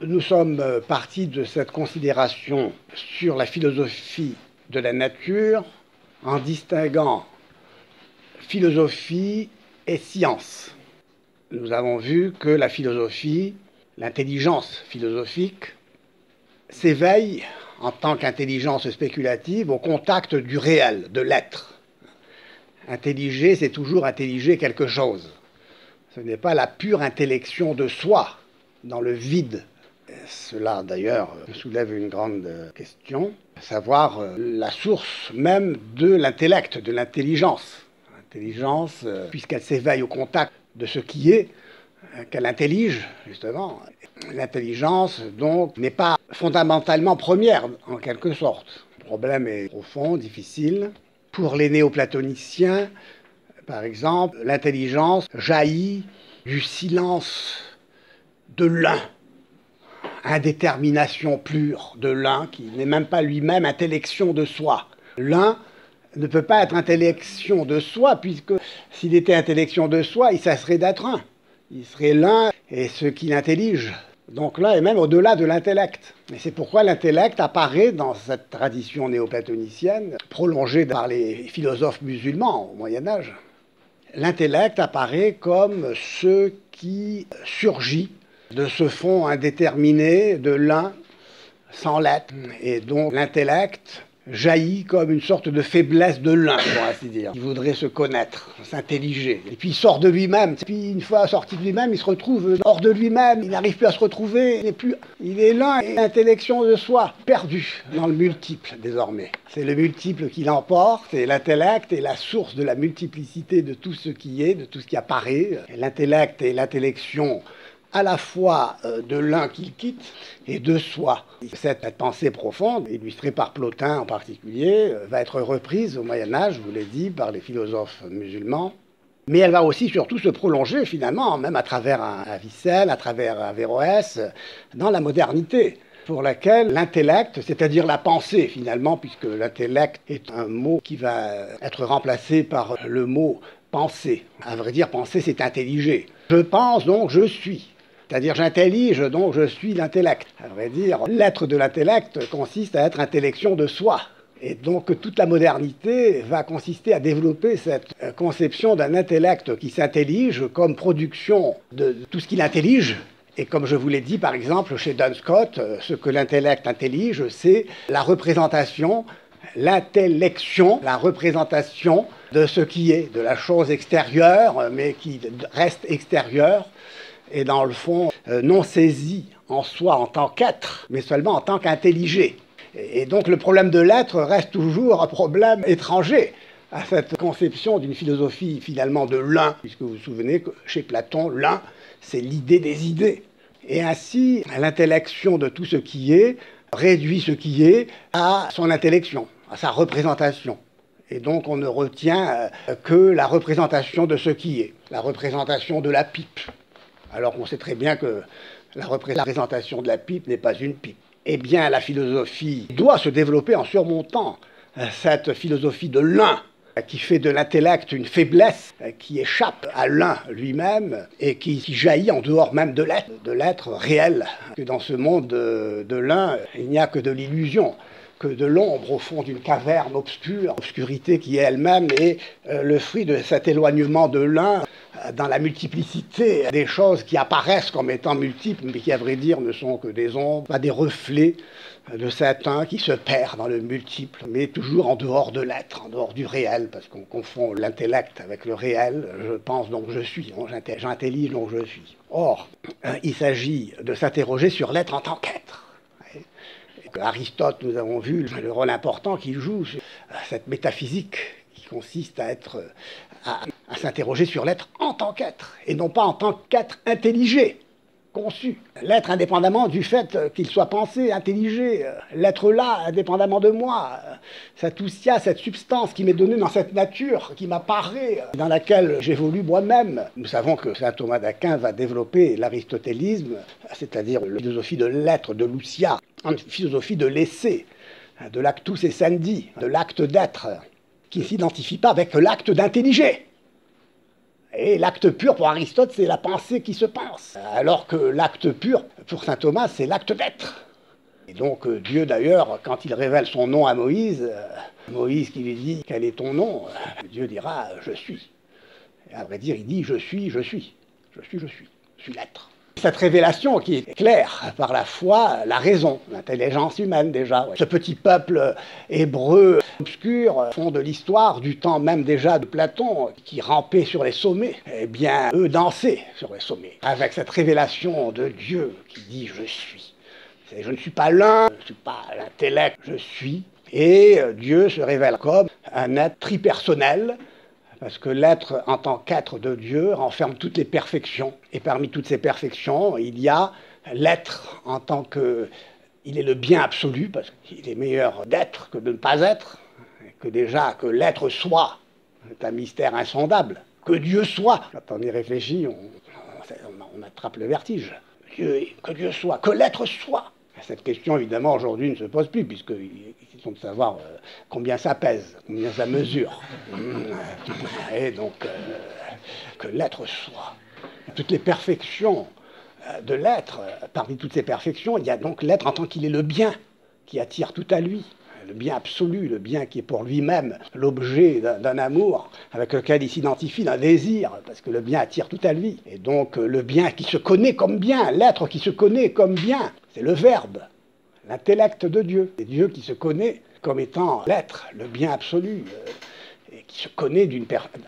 Nous sommes partis de cette considération sur la philosophie de la nature en distinguant philosophie et science. Nous avons vu que la philosophie, l'intelligence philosophique, s'éveille en tant qu'intelligence spéculative au contact du réel, de l'être. Intelliger, c'est toujours intelliger quelque chose. Ce n'est pas la pure intellection de soi, dans le vide. Cela, d'ailleurs, soulève une grande question, à savoir la source même de l'intellect, de l'intelligence. L'intelligence, puisqu'elle s'éveille au contact de ce qui est, qu'elle intellige, justement. L'intelligence, donc, n'est pas fondamentalement première, en quelque sorte. Le problème est profond, difficile. Pour les néoplatoniciens, par exemple, l'intelligence jaillit du silence de l'un, indétermination pure de l'un, qui n'est même pas lui-même intellection de soi. L'un ne peut pas être intellection de soi, puisque s'il était intellection de soi, il cesserait d'être un. Il serait l'un et ce qui l'intellige. Donc l'un est même au-delà de l'intellect. Et c'est pourquoi l'intellect apparaît dans cette tradition néoplatonicienne, prolongée par les philosophes musulmans au Moyen-Âge. L'intellect apparaît comme ce qui surgit de ce fond indéterminé de l'un sans l'être. Et donc l'intellect jaillit comme une sorte de faiblesse de l'un, pour ainsi dire. Il voudrait se connaître, s'intelliger. Et puis il sort de lui-même. Et puis une fois sorti de lui-même, il se retrouve hors de lui-même. Il n'arrive plus à se retrouver. Il est l'un et l'intellection de soi, perdu dans le multiple désormais. C'est le multiple qui l'emporte, et l'intellect est la source de la multiplicité de tout ce qui est, de tout ce qui apparaît. L'intellect et l'intellection à la fois de l'un qu'il quitte et de soi. Cette pensée profonde, illustrée par Plotin en particulier, va être reprise au Moyen-Âge, je vous l'ai dit, par les philosophes musulmans. Mais elle va aussi surtout se prolonger finalement, même à travers un Avicenne, à travers un Averroès, dans la modernité, pour laquelle l'intellect, c'est-à-dire la pensée finalement, puisque l'intellect est un mot qui va être remplacé par le mot penser. À vrai dire, penser, c'est intelliger. Je pense, donc je suis. C'est-à-dire j'intellige, donc je suis l'intellect. À vrai dire, l'être de l'intellect consiste à être intellection de soi. Et donc toute la modernité va consister à développer cette conception d'un intellect qui s'intellige comme production de tout ce qu'il intellige. Et comme je vous l'ai dit, par exemple, chez Duns Scott, ce que l'intellect intellige, c'est la représentation, l'intellection, la représentation de ce qui est, de la chose extérieure, mais qui reste extérieure, et dans le fond, non saisi en soi en tant qu'être, mais seulement en tant qu'intelligé. Et donc le problème de l'être reste toujours un problème étranger à cette conception d'une philosophie finalement de l'un, puisque vous vous souvenez que chez Platon, l'un, c'est l'idée des idées. Et ainsi, l'intellection de tout ce qui est réduit ce qui est à son intellection, à sa représentation. Et donc on ne retient que la représentation de ce qui est, la représentation de la pipe. Alors qu'on sait très bien que la représentation de la pipe n'est pas une pipe. Eh bien, la philosophie doit se développer en surmontant cette philosophie de l'un, qui fait de l'intellect une faiblesse, qui échappe à l'un lui-même et qui jaillit en dehors même de l'être réel. Que dans ce monde de l'un, il n'y a que de l'illusion, que de l'ombre au fond d'une caverne obscure, obscurité qui elle-même est le fruit de cet éloignement de l'un dans la multiplicité des choses qui apparaissent comme étant multiples, mais qui à vrai dire ne sont que des ombres, pas des reflets de cet un qui se perd dans le multiple, mais toujours en dehors de l'être, en dehors du réel, parce qu'on confond l'intellect avec le réel. Je pense donc je suis, j'intellige donc je suis. Or, il s'agit de s'interroger sur l'être en tant qu'être. Aristote, nous avons vu le rôle important qu'il joue, cette métaphysique qui consiste à s'interroger sur l'être en tant qu'être, et non pas en tant qu'être intelligé, conçu. L'être indépendamment du fait qu'il soit pensé, intelligé, l'être là indépendamment de moi, cette ousia, cette substance qui m'est donnée dans cette nature, qui m'apparaît, dans laquelle j'évolue moi-même. Nous savons que saint Thomas d'Aquin va développer l'aristotélisme, c'est-à-dire la philosophie de l'être, de l'ousia, une philosophie de l'essai, de l'actus essendi, de l'acte d'être, qui ne s'identifie pas avec l'acte d'intelliger. Et l'acte pur, pour Aristote, c'est la pensée qui se pense. Alors que l'acte pur, pour saint Thomas, c'est l'acte d'être. Et donc Dieu, d'ailleurs, quand il révèle son nom à Moïse, Moïse qui lui dit « Quel est ton nom ?» Dieu dira « Je suis ». Et à vrai dire, il dit « Je suis, je suis. Je suis, je suis. Je suis l'être ». Cette révélation qui est claire par la foi, la raison, l'intelligence humaine déjà. Ce petit peuple hébreu obscur, fond de l'histoire, du temps même déjà de Platon, qui rampait sur les sommets, eh bien, eux dansaient sur les sommets, avec cette révélation de Dieu qui dit « Je suis ». Je ne suis pas l'un, je ne suis pas l'intellect, je suis. Et Dieu se révèle comme un être tripersonnel, parce que l'être en tant qu'être de Dieu renferme toutes les perfections. Et parmi toutes ces perfections, il y a l'être en tant que... Il est le bien absolu, parce qu'il est meilleur d'être que de ne pas être, que déjà que l'être soit, c'est un mystère insondable. Que Dieu soit, quand on y réfléchit, on attrape le vertige. Que Dieu soit, que l'être soit. Cette question, évidemment, aujourd'hui ne se pose plus, puisqu'ils sont de savoir combien ça pèse, combien ça mesure. Et donc, que l'être soit. Toutes les perfections de l'être, parmi toutes ces perfections, il y a donc l'être en tant qu'il est le bien, qui attire tout à lui. Le bien absolu, le bien qui est pour lui-même l'objet d'un amour avec lequel il s'identifie, d'un désir, parce que le bien attire tout à lui. Et donc le bien qui se connaît comme bien, l'être qui se connaît comme bien, c'est le Verbe, l'intellect de Dieu. C'est Dieu qui se connaît comme étant l'être, le bien absolu, et qui se connaît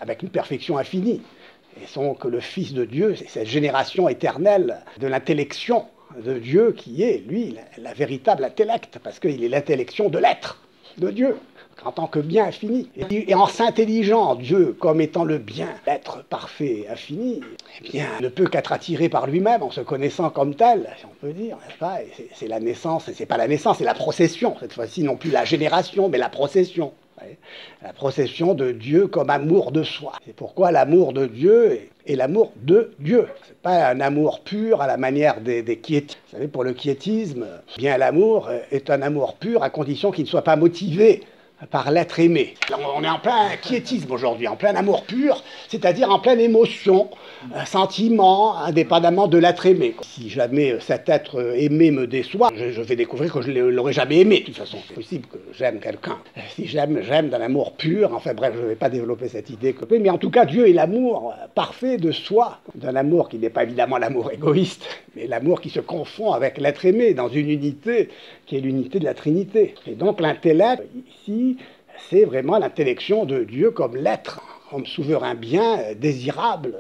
avec une perfection infinie. Et donc le Fils de Dieu, c'est cette génération éternelle de l'intellection de Dieu qui est, lui, la véritable intellect, parce qu'il est l'intellection de l'être de Dieu, en tant que bien infini. Et en s'intelligeant Dieu comme étant le bien, l'être parfait, infini, eh bien, ne peut qu'être attiré par lui-même en se connaissant comme tel, si on peut dire, n'est-ce pas? Et c'est la naissance, et c'est pas la naissance, c'est la procession, cette fois-ci, non plus la génération, mais la procession. La procession de Dieu comme amour de soi. C'est pourquoi l'amour de Dieu est l'amour de Dieu. Ce n'est pas un amour pur à la manière des quiétistes. Vous savez, pour le quiétisme, bien l'amour est un amour pur à condition qu'il ne soit pas motivé par l'être aimé. On est en plein quiétisme aujourd'hui, en plein amour pur, c'est-à-dire en pleine émotion, sentiment, indépendamment de l'être aimé. Si jamais cet être aimé me déçoit, je vais découvrir que je ne l'aurais jamais aimé, de toute façon. C'est possible que j'aime quelqu'un. Si j'aime d'un amour pur, enfin bref, je ne vais pas développer cette idée, mais en tout cas, Dieu est l'amour parfait de soi, d'un amour qui n'est pas évidemment l'amour égoïste, mais l'amour qui se confond avec l'être aimé dans une unité qui est l'unité de la Trinité. Et donc l'intellect, ici, c'est vraiment l'intellection de Dieu comme l'être, comme souverain bien, désirable,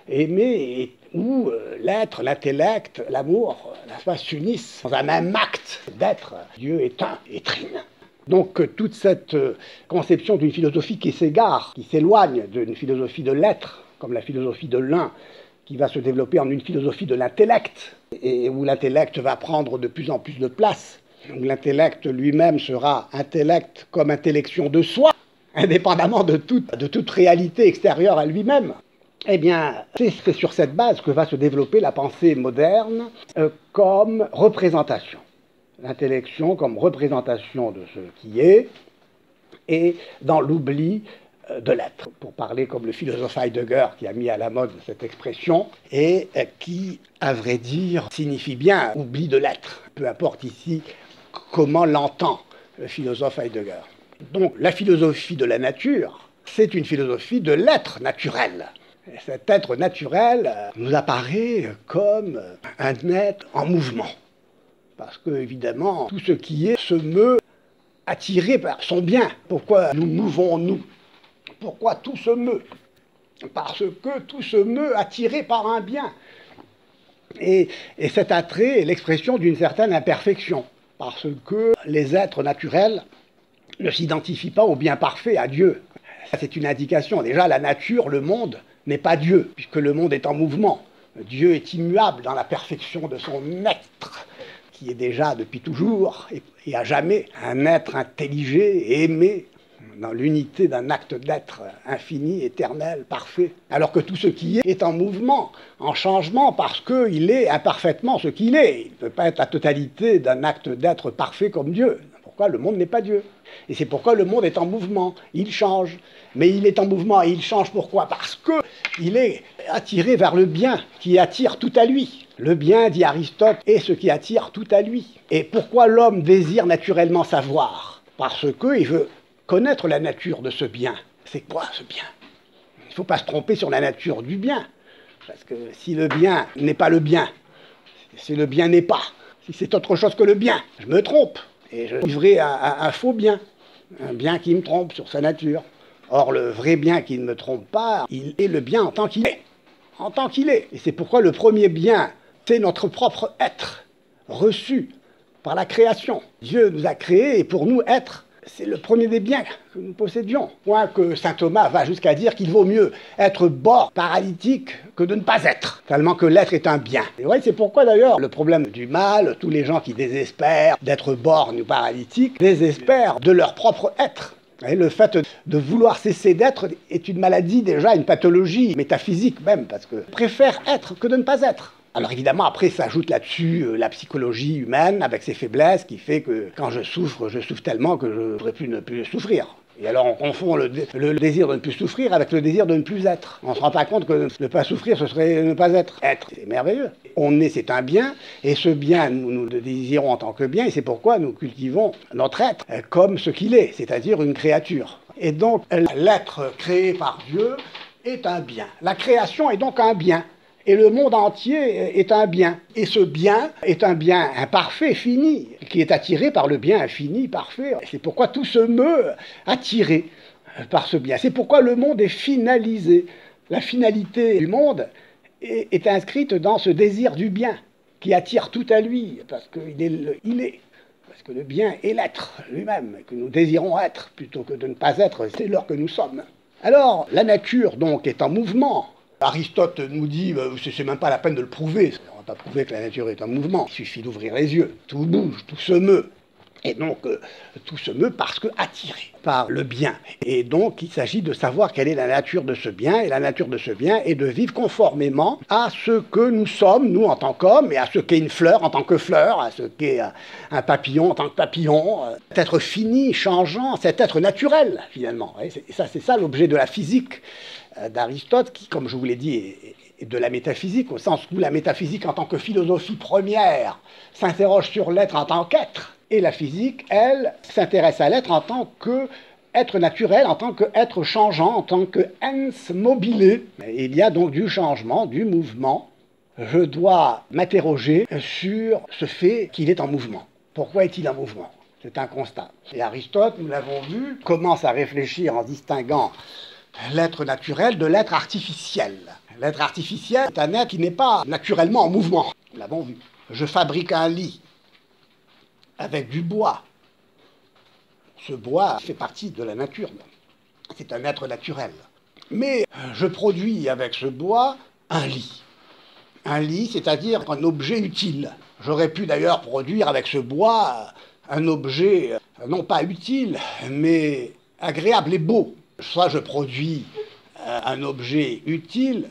aimé, où l'être, l'intellect, l'amour, s'unissent dans un même acte d'être. Dieu est un et trine. Donc toute cette conception d'une philosophie qui s'égare, qui s'éloigne d'une philosophie de l'être, comme la philosophie de l'un, qui va se développer en une philosophie de l'intellect, et où l'intellect va prendre de plus en plus de place. Donc l'intellect lui-même sera intellect comme intellection de soi, indépendamment de toute réalité extérieure à lui-même. Eh bien, c'est sur cette base que va se développer la pensée moderne comme représentation. L'intellection comme représentation de ce qui est, et dans l'oubli de l'être, pour parler comme le philosophe Heidegger qui a mis à la mode cette expression, et qui, à vrai dire, signifie bien oubli de l'être, peu importe ici comment l'entend le philosophe Heidegger. Donc la philosophie de la nature, c'est une philosophie de l'être naturel. Et cet être naturel nous apparaît comme un être en mouvement. Parce que, évidemment, tout ce qui est se meut attiré par son bien. Pourquoi nous mouvons-nous? Pourquoi tout se meut? Parce que tout se meut attiré par un bien. Et cet attrait est l'expression d'une certaine imperfection. Parce que les êtres naturels ne s'identifient pas au bien parfait, à Dieu. C'est une indication. Déjà, la nature, le monde, n'est pas Dieu, puisque le monde est en mouvement. Dieu est immuable dans la perfection de son être, qui est déjà depuis toujours et à jamais un être intelligé, aimé, dans l'unité d'un acte d'être infini, éternel, parfait. Alors que tout ce qui est en mouvement, en changement, parce qu'il est imparfaitement ce qu'il est. Il ne peut pas être la totalité d'un acte d'être parfait comme Dieu. pourquoi le monde n'est pas Dieu. Et c'est pourquoi le monde est en mouvement, il change. Mais il est en mouvement et il change pourquoi? Parce qu'il est attiré vers le bien, qui attire tout à lui. Le bien, dit Aristote, est ce qui attire tout à lui. Et pourquoi l'homme désire naturellement savoir? Parce qu'il veut connaître la nature de ce bien. C'est quoi ce bien? Il ne faut pas se tromper sur la nature du bien. Parce que si le bien n'est pas le bien, si le bien n'est pas, si c'est autre chose que le bien, je me trompe. Et je vivrai un faux bien, un bien qui me trompe sur sa nature. Or, le vrai bien qui ne me trompe pas, il est le bien en tant qu'il est. En tant qu'il est. Et c'est pourquoi le premier bien, c'est notre propre être, reçu par la création. Dieu nous a créés et pour nous, être, c'est le premier des biens que nous possédions. Point que saint Thomas va jusqu'à dire qu'il vaut mieux être mort paralytique que de ne pas être, tellement que l'être est un bien. Et ouais, c'est pourquoi d'ailleurs le problème du mal, tous les gens qui désespèrent d'être borgnes ou paralytiques, désespèrent de leur propre être. Et le fait de vouloir cesser d'être est une maladie déjà, une pathologie métaphysique même, parce que préfère être que de ne pas être. Alors évidemment, après s'ajoute là-dessus la psychologie humaine avec ses faiblesses qui fait que quand je souffre tellement que je ne pourrais plus ne plus souffrir. Et alors on confond le désir de ne plus souffrir avec le désir de ne plus être. On ne se rend pas compte que ne pas souffrir, ce serait ne pas être. Être, c'est merveilleux. On est, c'est un bien, et ce bien, nous le désirons en tant que bien, et c'est pourquoi nous cultivons notre être comme ce qu'il est, c'est-à-dire une créature. Et donc, l'être créé par Dieu est un bien. La création est donc un bien. Et le monde entier est un bien. Et ce bien est un bien imparfait, fini, qui est attiré par le bien infini, parfait. C'est pourquoi tout se meut attiré par ce bien. C'est pourquoi le monde est finalisé. La finalité du monde est inscrite dans ce désir du bien, qui attire tout à lui, parce qu'il est. Parce que le bien est l'être lui-même, que nous désirons être, plutôt que de ne pas être, c'est l'heure que nous sommes. Alors, la nature, donc, est en mouvement. Aristote nous dit, c'est même pas la peine de le prouver, on va pas prouver que la nature est en mouvement, il suffit d'ouvrir les yeux, tout bouge, tout se meut. Et donc, tout se meut parce que attiré par le bien. Et donc, il s'agit de savoir quelle est la nature de ce bien, et la nature de ce bien est de vivre conformément à ce que nous sommes, nous, en tant qu'hommes, et à ce qu'est une fleur en tant que fleur, à ce qu'est un papillon en tant que papillon, cet être fini, changeant, cet être naturel, finalement. Et ça, c'est ça l'objet de la physique d'Aristote, qui, comme je vous l'ai dit, est de la métaphysique, au sens où la métaphysique, en tant que philosophie première, s'interroge sur l'être en tant qu'être, et la physique, elle, s'intéresse à l'être en tant qu'être naturel, en tant qu'être changeant, en tant que ens mobile. Il y a donc du changement, du mouvement. Je dois m'interroger sur ce fait qu'il est en mouvement. Pourquoi est-il en mouvement? C'est un constat. Et Aristote, nous l'avons vu, commence à réfléchir en distinguant l'être naturel de l'être artificiel. L'être artificiel est un être qui n'est pas naturellement en mouvement. Nous l'avons vu. Je fabrique un lit avec du bois. Ce bois fait partie de la nature. C'est un être naturel. Mais je produis avec ce bois un lit. Un lit, c'est-à-dire un objet utile. J'aurais pu d'ailleurs produire avec ce bois un objet non pas utile, mais agréable et beau. Soit je produis un objet utile,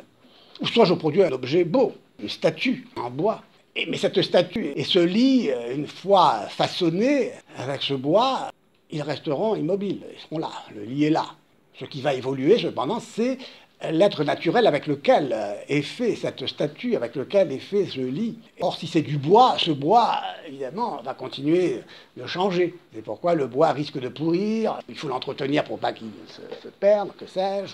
ou soit je produis un objet beau, une statue en bois. Mais cette statue et ce lit, une fois façonnés avec ce bois, ils resteront immobiles, ils seront là, le lit est là. Ce qui va évoluer, cependant, c'est l'être naturel avec lequel est fait cette statue, avec lequel est fait ce lit. Or, si c'est du bois, ce bois, évidemment, va continuer de changer. C'est pourquoi le bois risque de pourrir, il faut l'entretenir pour pas qu'il se perde, que sais-je.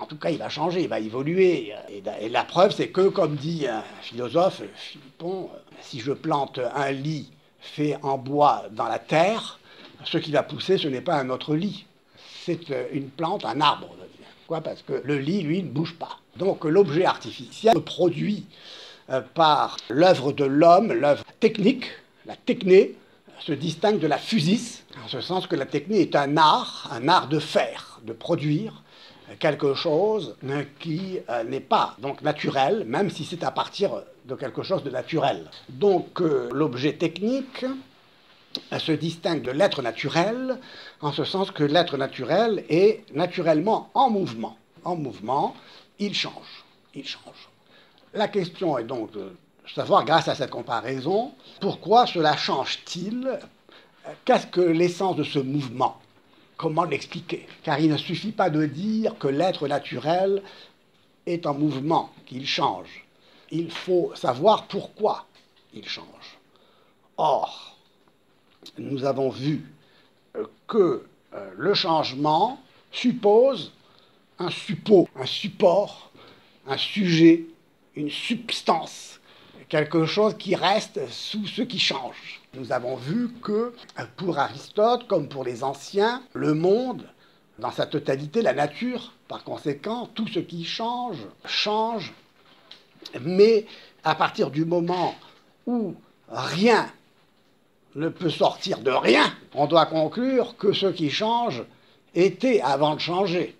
En tout cas, il va changer, il va évoluer. Et la preuve, c'est que, comme dit un philosophe, Philippon, si je plante un lit fait en bois dans la terre, ce qui va pousser, ce n'est pas un autre lit. C'est une plante, un arbre. Pourquoi? Parce que le lit, lui, ne bouge pas. Donc l'objet artificiel produit par l'œuvre de l'homme, l'œuvre technique, la techné, se distingue de la physis, en ce sens que la techné est un art de faire, de produire quelque chose qui n'est pas donc naturel, même si c'est à partir de quelque chose de naturel. Donc l'objet technique se distingue de l'être naturel, en ce sens que l'être naturel est naturellement en mouvement. En mouvement, il change. Il change. La question est donc de savoir, grâce à cette comparaison, pourquoi cela change-t-il Qu'est-ce que l'essence de ce mouvement? Comment l'expliquer? Car il ne suffit pas de dire que l'être naturel est en mouvement, qu'il change. Il faut savoir pourquoi il change. Or, nous avons vu que le changement suppose un suppôt, un support, un sujet, une substance, quelque chose qui reste sous ce qui change. Nous avons vu que pour Aristote, comme pour les anciens, le monde, dans sa totalité, la nature, par conséquent, tout ce qui change, change, mais à partir du moment où rien ne peut sortir de rien, on doit conclure que ce qui change était avant de changer.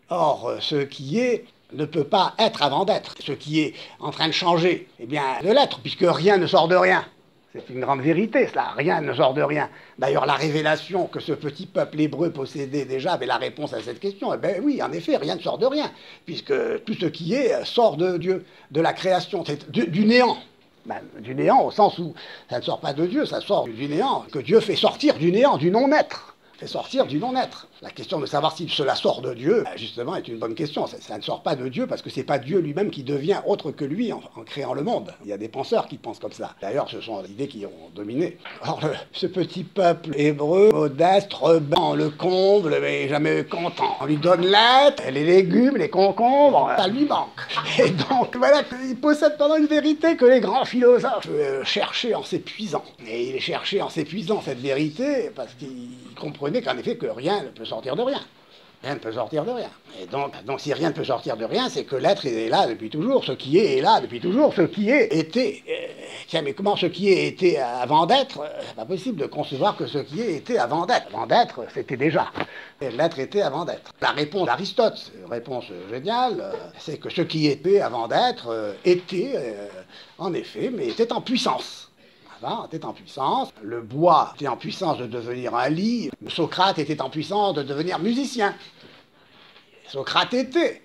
Or, ce qui est ne peut pas être avant d'être. Ce qui est en train de changer, eh bien, de l'être, puisque rien ne sort de rien. C'est une grande vérité, cela. Rien ne sort de rien. D'ailleurs, la révélation que ce petit peuple hébreu possédait déjà avait la réponse à cette question. Eh bien oui, en effet, rien ne sort de rien, puisque tout ce qui est sort de Dieu, de la création, du néant. Ben, du néant au sens où ça ne sort pas de Dieu, ça sort du néant, que Dieu fait sortir du néant, du non-être. Fait sortir du non-être. La question de savoir si cela sort de Dieu, justement, est une bonne question. Ça ne sort pas de Dieu parce que c'est pas Dieu lui-même qui devient autre que lui en créant le monde. Il y a des penseurs qui pensent comme ça. D'ailleurs, ce sont les idées qui ont dominé. Or, ce petit peuple hébreu, modeste, rebelle, le comble, mais jamais content. On lui donne l'être, les légumes, les concombres, ça lui manque. Et donc, voilà, il possède pendant une vérité que les grands philosophes cherchaient en s'épuisant. Et il cherchait en s'épuisant cette vérité parce qu'il comprenait qu'en effet que rien ne peut sortir de rien. Rien ne peut sortir de rien. Et donc si rien ne peut sortir de rien, c'est que l'être est là depuis toujours, ce qui est là depuis toujours, ce qui est était. Tiens, mais comment ce qui est était avant d'être? C'est pas possible de concevoir que ce qui est était avant d'être. Avant d'être, c'était déjà. L'être était avant d'être. La réponse d'Aristote, c'est une réponse géniale, c'est que ce qui était avant d'être était, en effet, mais était en puissance. Était en puissance, le bois était en puissance de devenir un lit, Socrate était en puissance de devenir musicien. Socrate était,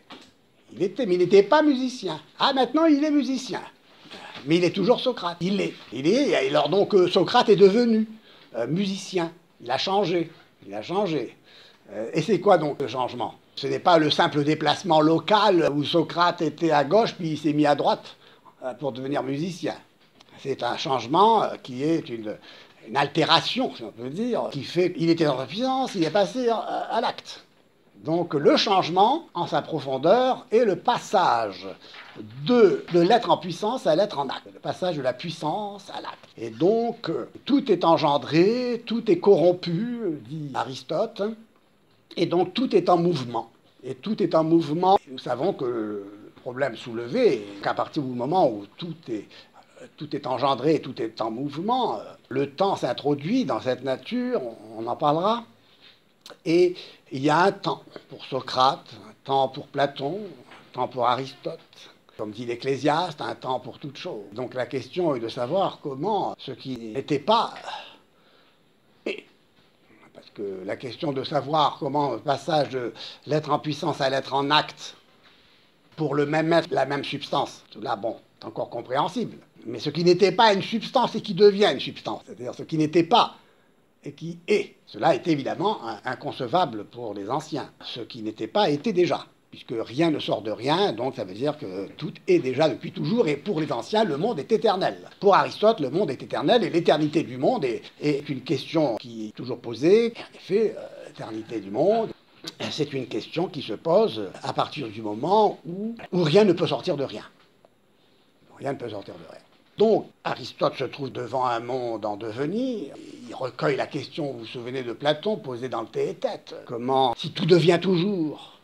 mais il n'était pas musicien. Ah, maintenant il est musicien, mais il est toujours Socrate. Et alors donc Socrate est devenu musicien, il a changé. Et c'est quoi donc le changement? Ce n'est pas le simple déplacement local où Socrate était à gauche puis il s'est mis à droite pour devenir musicien. C'est un changement qui est une altération, si on peut dire, qui fait qu'il était en puissance, il est passé à l'acte. Donc le changement, en sa profondeur, est le passage de l'être en puissance à l'être en acte. Le passage de la puissance à l'acte. Et donc tout est engendré, tout est corrompu, dit Aristote, et donc tout est en mouvement. Et tout est en mouvement. Nous savons que le problème soulevé, qu'à partir du moment où tout est engendré, tout est en mouvement, le temps s'introduit dans cette nature, on en parlera, et il y a un temps pour Socrate, un temps pour Platon, un temps pour Aristote, comme dit l'Ecclésiaste, un temps pour toute chose. Donc la question est de savoir comment ce qui n'était pas est. Parce que la question de savoir comment le passage de l'être en puissance à l'être en acte, pour le même être, la même substance, là, bon, c'est encore compréhensible. Mais ce qui n'était pas une substance et qui devient une substance, c'est-à-dire ce qui n'était pas et qui est, cela est évidemment inconcevable pour les anciens. Ce qui n'était pas était déjà, puisque rien ne sort de rien, donc ça veut dire que tout est déjà depuis toujours, et pour les anciens, le monde est éternel. Pour Aristote, le monde est éternel, et l'éternité du monde est une question qui est toujours posée. Et en effet, l'éternité du monde, c'est une question qui se pose à partir du moment où rien ne peut sortir de rien. Rien ne peut sortir de rien. Donc, Aristote se trouve devant un monde en devenir. Il recueille la question, vous vous souvenez de Platon, posée dans le Théétète. Comment, si tout devient toujours,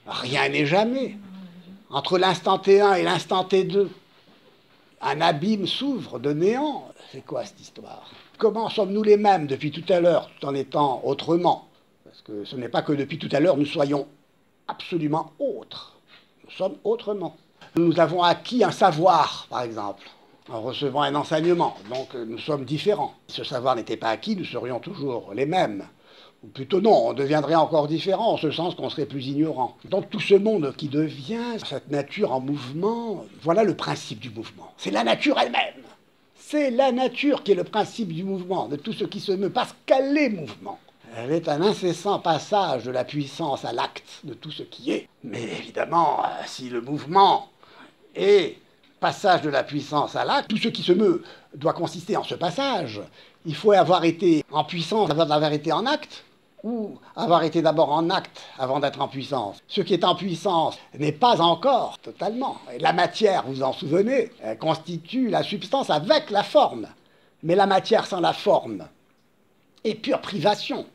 rien n'est jamais. Entre l'instant T1 et l'instant T2, un abîme s'ouvre de néant. C'est quoi cette histoire? Comment sommes-nous les mêmes depuis tout à l'heure, tout en étant autrement? Parce que ce n'est pas que depuis tout à l'heure nous soyons absolument autres. Nous sommes autrement. Nous avons acquis un savoir, par exemple, en recevant un enseignement. Donc nous sommes différents. Si ce savoir n'était pas acquis, nous serions toujours les mêmes. Ou plutôt non, on deviendrait encore différent, en ce sens qu'on serait plus ignorant. Donc tout ce monde qui devient, cette nature en mouvement, voilà le principe du mouvement. C'est la nature elle-même. C'est la nature qui est le principe du mouvement, de tout ce qui se meut, parce qu'elle est mouvement. Elle est un incessant passage de la puissance à l'acte de tout ce qui est. Mais évidemment, si le mouvement est passage de la puissance à l'acte, tout ce qui se meut doit consister en ce passage. Il faut avoir été en puissance avant d'avoir été en acte, ou avoir été d'abord en acte avant d'être en puissance. Ce qui est en puissance n'est pas encore totalement. Et la matière, vous en souvenez, constitue la substance avec la forme. Mais la matière sans la forme est pure privation.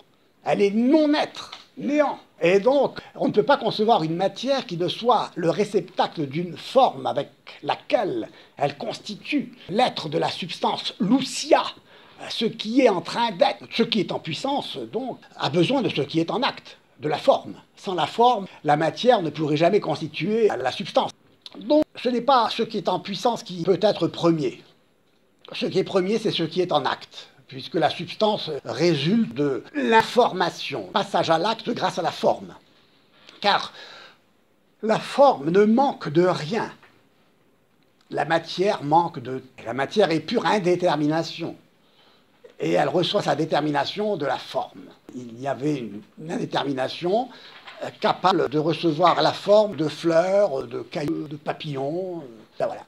Elle est non-être, néant. Et donc, on ne peut pas concevoir une matière qui ne soit le réceptacle d'une forme avec laquelle elle constitue l'être de la substance, l'ousia, ce qui est en train d'être. Ce qui est en puissance, donc, a besoin de ce qui est en acte, de la forme. Sans la forme, la matière ne pourrait jamais constituer la substance. Donc, ce n'est pas ce qui est en puissance qui peut être premier. Ce qui est premier, c'est ce qui est en acte, puisque la substance résulte de l'information, passage à l'acte grâce à la forme. Car la forme ne manque de rien. La matière manque de... La matière est pure indétermination. Et elle reçoit sa détermination de la forme. Il y avait une indétermination capable de recevoir la forme de fleurs, de cailloux, de papillons. Ben voilà.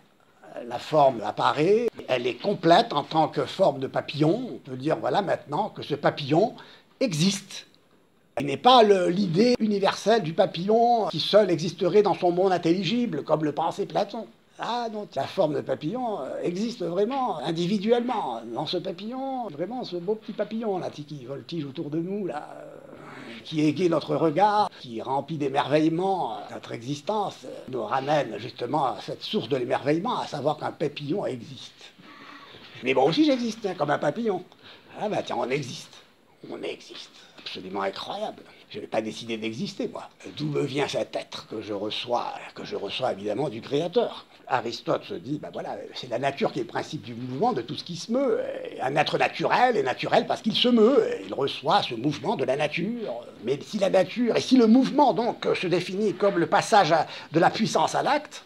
La forme apparaît, elle est complète en tant que forme de papillon. On peut dire, voilà, maintenant que ce papillon existe. Il n'est pas l'idée universelle du papillon qui seul existerait dans son monde intelligible, comme le pensait Platon. Ah non, la forme de papillon existe vraiment, individuellement, dans ce papillon, vraiment ce beau petit papillon là, qui voltige autour de nous, là, qui égaye notre regard, qui remplit d'émerveillement notre existence, nous ramène justement à cette source de l'émerveillement, à savoir qu'un papillon existe. Mais moi aussi j'existe, hein, comme un papillon. Ah bah tiens, on existe. On existe. Absolument incroyable. Je n'ai pas décidé d'exister, moi. D'où me vient cet être que je reçois évidemment du Créateur. Aristote se dit, ben voilà, c'est la nature qui est le principe du mouvement, de tout ce qui se meut. Un être naturel est naturel parce qu'il se meut. Il reçoit ce mouvement de la nature. Mais si la nature, et si le mouvement donc se définit comme le passage de la puissance à l'acte,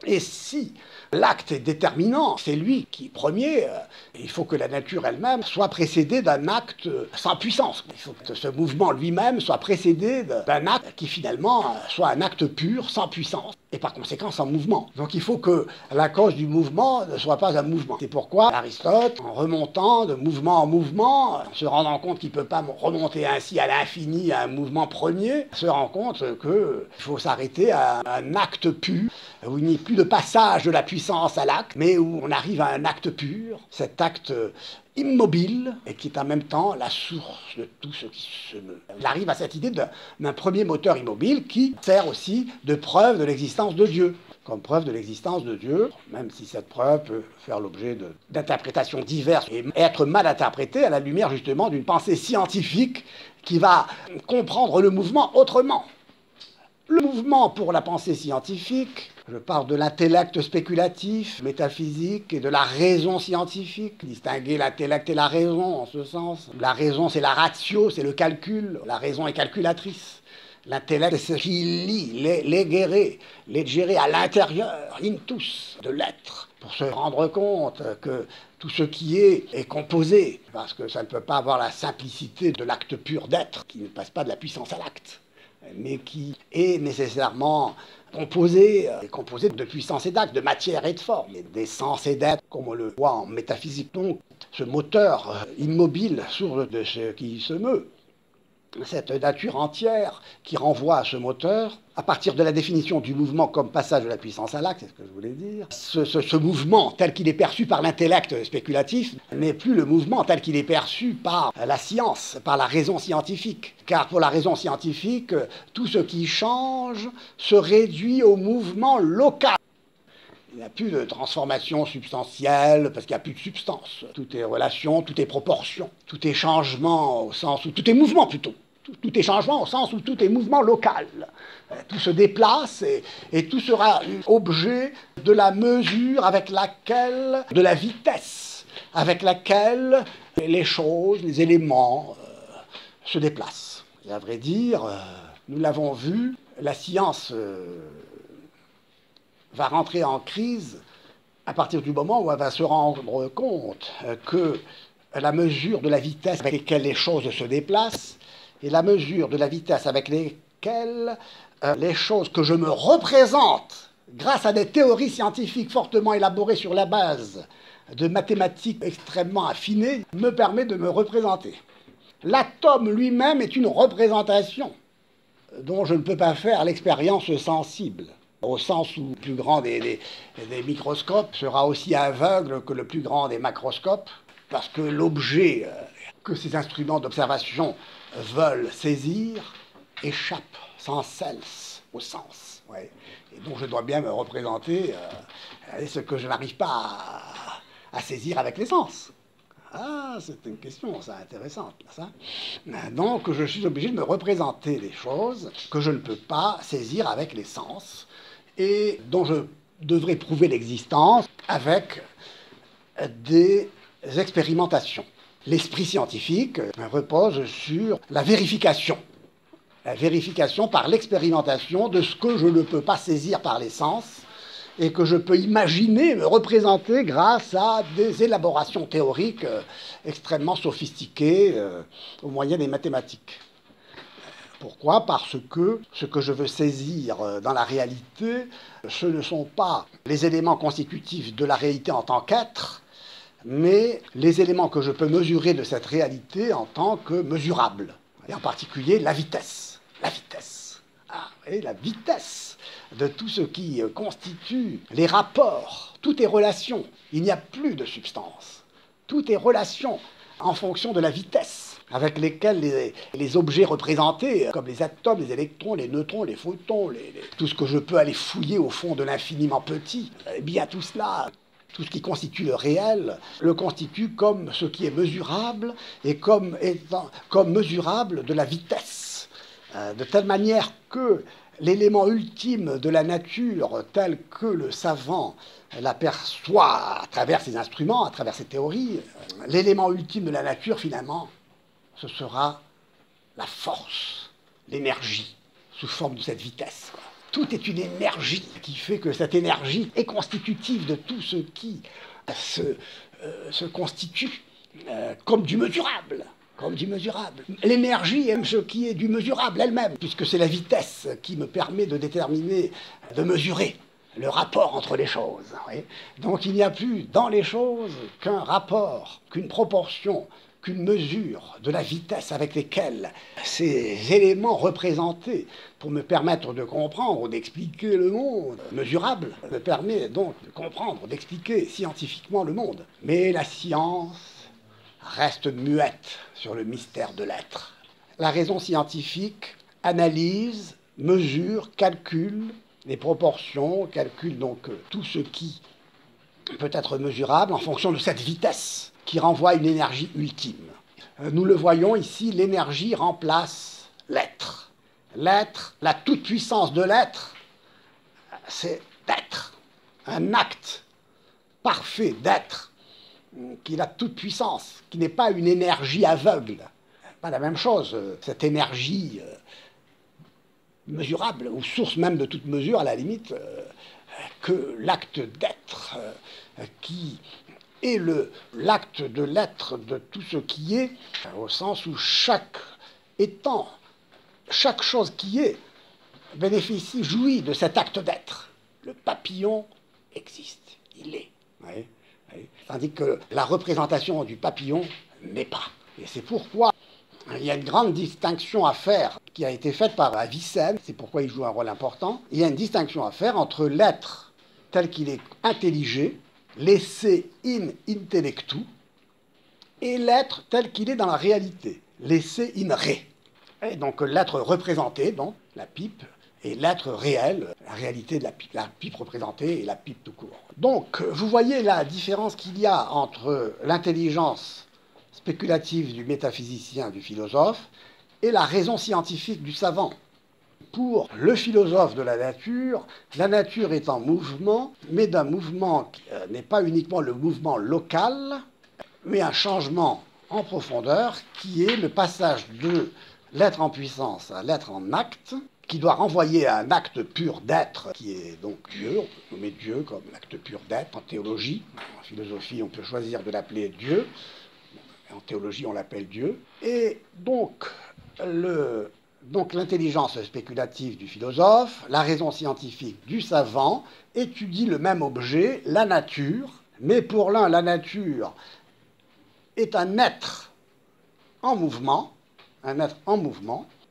et si l'acte est déterminant, c'est lui qui est premier, il faut que la nature elle-même soit précédée d'un acte sans puissance. Il faut que ce mouvement lui-même soit précédé d'un acte qui finalement soit un acte pur, sans puissance, et par conséquent sans mouvement. Donc il faut que la cause du mouvement ne soit pas un mouvement. C'est pourquoi Aristote, en remontant de mouvement en mouvement, en se rendant compte qu'il ne peut pas remonter ainsi à l'infini à un mouvement premier, se rend compte qu'il faut s'arrêter à un acte pur, où il n'y a plus de passage de la puissance à l'acte, mais où on arrive à un acte pur, cet acte immobile, et qui est en même temps la source de tout ce qui se meut. Il arrive à cette idée d'un premier moteur immobile qui sert aussi de preuve de l'existence de Dieu. Comme preuve de l'existence de Dieu, même si cette preuve peut faire l'objet d'interprétations diverses et être mal interprétée à la lumière justement d'une pensée scientifique qui va comprendre le mouvement autrement. Le mouvement pour la pensée scientifique, je parle de l'intellect spéculatif, métaphysique, et de la raison scientifique, distinguer l'intellect et la raison en ce sens. La raison, c'est la ratio, c'est le calcul, la raison est calculatrice. L'intellect, c'est ce qui lie, les gérer à l'intérieur, intus, de l'être, pour se rendre compte que tout ce qui est composé, parce que ça ne peut pas avoir la simplicité de l'acte pur d'être, qui ne passe pas de la puissance à l'acte, mais qui est nécessairement composé de puissance et d'acte, de matière et de forme, des sens et d'être, comme on le voit en métaphysique. Donc, ce moteur immobile, source de ce qui se meut, cette nature entière qui renvoie à ce moteur, à partir de la définition du mouvement comme passage de la puissance à l'acte, c'est ce que je voulais dire, ce mouvement tel qu'il est perçu par l'intellect spéculatif n'est plus le mouvement tel qu'il est perçu par la science, par la raison scientifique. Car pour la raison scientifique, tout ce qui change se réduit au mouvement local. Il n'y a plus de transformation substantielle parce qu'il n'y a plus de substance. Tout est relation, tout est proportion, tout est changement au sens où... Tout est mouvement plutôt. Tout est changement au sens où tout est mouvement local. Tout se déplace et tout sera objet de la mesure avec laquelle, de la vitesse avec laquelle les choses, les éléments se déplacent. Et à vrai dire, nous l'avons vu, la science va rentrer en crise à partir du moment où elle va se rendre compte que la mesure de la vitesse avec laquelle les choses se déplacent et la mesure de la vitesse avec laquelle les choses que je me représente grâce à des théories scientifiques fortement élaborées sur la base de mathématiques extrêmement affinées me permet de me représenter. L'atome lui-même est une représentation dont je ne peux pas faire l'expérience sensible, au sens où le plus grand des microscopes sera aussi aveugle que le plus grand des macroscopes, parce que l'objet que ces instruments d'observation veulent saisir échappe sans cesse au sens. Ouais. Et donc je dois bien me représenter ce que je n'arrive pas à saisir avec les sens. Ah, c'est une question, ça, intéressante. Ça. Donc, je suis obligé de me représenter des choses que je ne peux pas saisir avec les sens et dont je devrais prouver l'existence avec des expérimentations. L'esprit scientifique repose sur la vérification par l'expérimentation de ce que je ne peux pas saisir par les sens et que je peux imaginer, me représenter grâce à des élaborations théoriques extrêmement sophistiquées au moyen des mathématiques. Pourquoi? Parce que ce que je veux saisir dans la réalité, ce ne sont pas les éléments constitutifs de la réalité en tant qu'être, mais les éléments que je peux mesurer de cette réalité en tant que mesurable. Et en particulier la vitesse. La vitesse. Ah, et la vitesse de tout ce qui constitue les rapports. Tout est relation. Il n'y a plus de substance. Tout est relation en fonction de la vitesse avec lesquelles les objets représentés, comme les atomes, les électrons, les neutrons, les photons, tout ce que je peux aller fouiller au fond de l'infiniment petit, eh bien tout cela, tout ce qui constitue le réel, le constitue comme ce qui est mesurable et comme mesurable de la vitesse. De telle manière que l'élément ultime de la nature, tel que le savant l'aperçoit à travers ses instruments, à travers ses théories, l'élément ultime de la nature, finalement, ce sera la force, l'énergie, sous forme de cette vitesse. Tout est une énergie qui fait que cette énergie est constitutive de tout ce qui se constitue comme du mesurable. Comme du mesurable. L'énergie aime ce qui est du mesurable elle-même, puisque c'est la vitesse qui me permet de déterminer, de mesurer le rapport entre les choses. Oui. Donc il n'y a plus dans les choses qu'un rapport, qu'une proportion, qu'une mesure de la vitesse avec lesquelles ces éléments représentés pour me permettre de comprendre, d'expliquer le monde mesurable, me permet donc de comprendre, d'expliquer scientifiquement le monde. Mais la science reste muette sur le mystère de l'être. La raison scientifique analyse, mesure, calcule les proportions, calcule donc tout ce qui peut être mesurable en fonction de cette vitesse qui renvoie une énergie ultime. Nous le voyons ici, l'énergie remplace l'être. L'être, la toute-puissance de l'être, c'est d'être, un acte parfait d'être, qui a toute puissance, qui n'est pas une énergie aveugle. Pas la même chose, cette énergie mesurable, ou source même de toute mesure, à la limite, que l'acte d'être, qui est l'acte de l'être de tout ce qui est, au sens où chaque étant, chaque chose qui est, bénéficie, jouit de cet acte d'être. Le papillon existe, il est. Oui. Tandis que la représentation du papillon n'est pas. Et c'est pourquoi il y a une grande distinction à faire qui a été faite par Avicenne, c'est pourquoi il joue un rôle important. Il y a une distinction à faire entre l'être tel qu'il est intelligé, l'esse in intellectu, et l'être tel qu'il est dans la réalité, l'esse in re. Et donc l'être représenté, donc la pipe, et l'être réel, la réalité de la pipe représentée et la pipe tout court. Donc, vous voyez la différence qu'il y a entre l'intelligence spéculative du métaphysicien, du philosophe, et la raison scientifique du savant. Pour le philosophe de la nature est en mouvement, mais d'un mouvement qui n'est pas uniquement le mouvement local, mais un changement en profondeur qui est le passage de l'être en puissance à l'être en acte, qui doit renvoyer à un acte pur d'être, qui est donc Dieu. On peut nommer Dieu comme l'acte pur d'être en théologie. En philosophie, on peut choisir de l'appeler Dieu. En théologie, on l'appelle Dieu. Et donc, l'intelligence spéculative du philosophe, la raison scientifique du savant, étudie le même objet, la nature, mais pour l'un, la nature est un être en mouvement,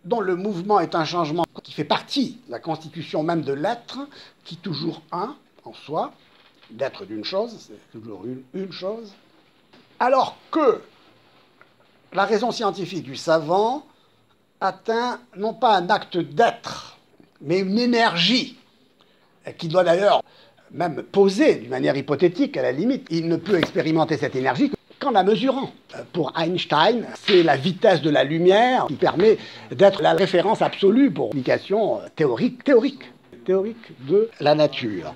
dont le mouvement est un changement qui fait partie de la constitution même de l'être, qui est toujours un en soi, l'être d'une chose, c'est toujours une chose, alors que la raison scientifique du savant atteint non pas un acte d'être, mais une énergie, qui doit d'ailleurs même poser d'une manière hypothétique à la limite. Il ne peut expérimenter cette énergie qu'en la mesurant. Pour Einstein, c'est la vitesse de la lumière qui permet d'être la référence absolue pour l'application théorique de la nature.